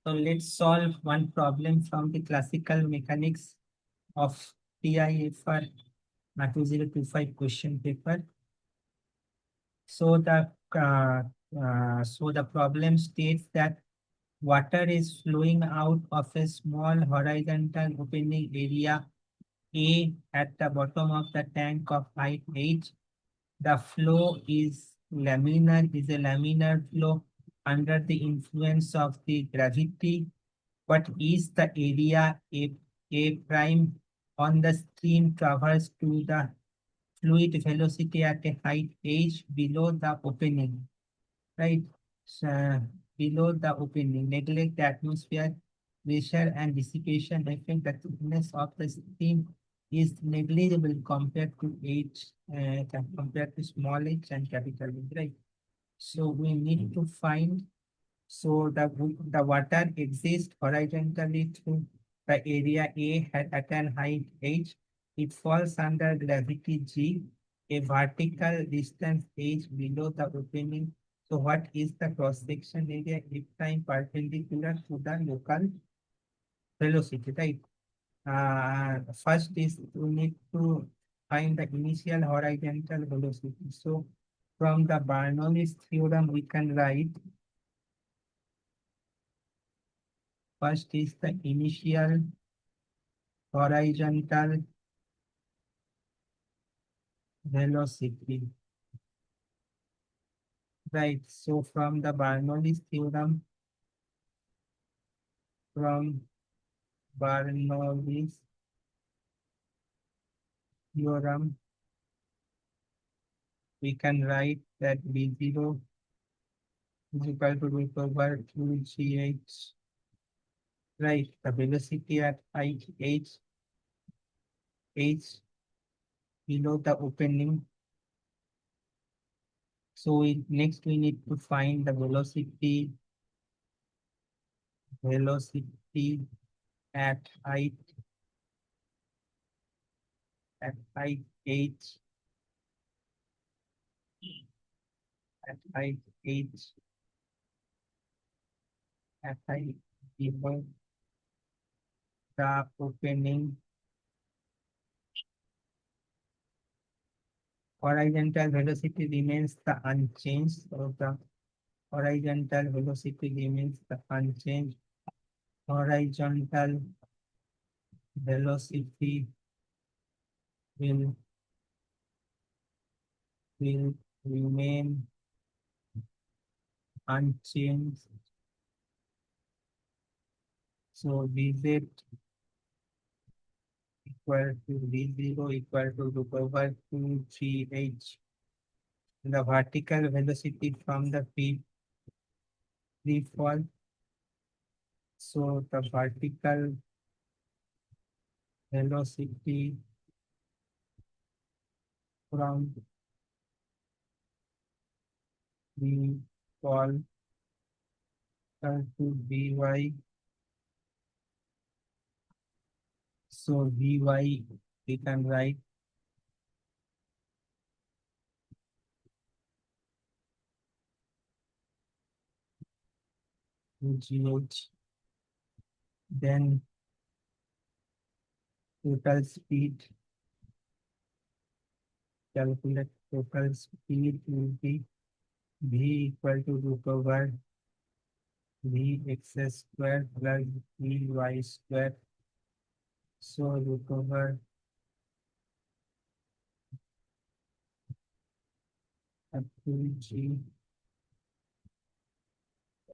So let's solve one problem from the classical mechanics of TIFR 2025 question paper. So the problem states that water is flowing out of a small horizontal opening area A at the bottom of the tank of height H. The flow is a laminar flow under the influence of the gravity. What is the area A prime on the stream traversed to the fluid velocity at a height h below the opening, right? So, below the opening, neglect the atmosphere, pressure and dissipation effect. The thickness of the stream is negligible compared to h, compared to small h and capital H, right? So we need to find the water exists horizontally through the area A at an height h. It falls under gravity g, a vertical distance h below the opening. So what is the cross-section area if time perpendicular to the local velocity, right? First is we need to find the initial horizontal velocity. So from the Bernoulli's theorem, we can write first is the initial horizontal velocity. Right. So from the Bernoulli's theorem, from Bernoulli's theorem, we can write that B0 is equal to root over 2gh. Right. The velocity at height h below the opening. So next we need to find the velocity at height h at height h at height below the opening. Horizontal velocity remains the unchanged. So the horizontal velocity remains the unchanged. Horizontal velocity will remain unchanged. So Vz equal to V0 equal to root over 2gh. The vertical velocity from the free fall. So the vertical velocity from free fall to Vy. So Vy we can write gh. Then total speed, calculate total speed will be v equal to root over vx square plus vy square. So root over up to g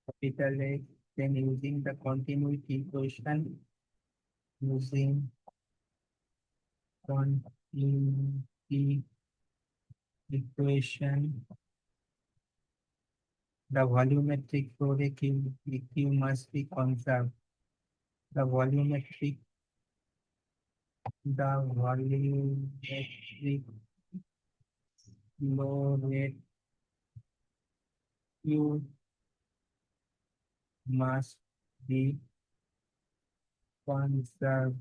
capital A. Then using the continuity equation, using continuity equation, the volumetric flow rate EQ must be conserved. The volumetric flow rate Q must be conserved.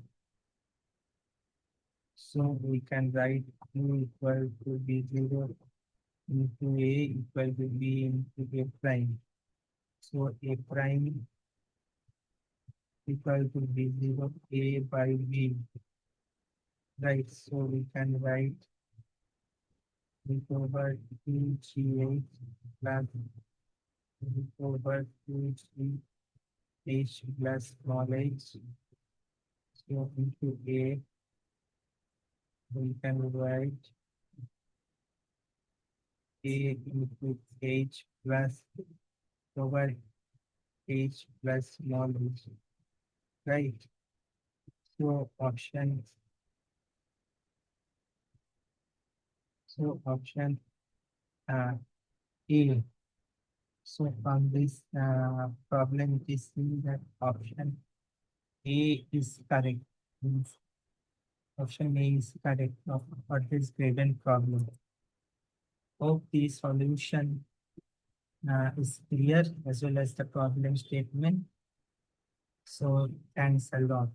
So we can write Q equal to B0 into A equal to B into A prime. So A prime equal to V0 A by V. Right, so we can write root over 2gh plus root over 2gh plus small h. So into A, we can write A into h plus over h plus small h. Right. So option uh, A. So from this problem, it is seen that option A is correct. Means option A is correct for this gradient problem. Hope the solution is clear as well as the problem statement. So thanks a lot.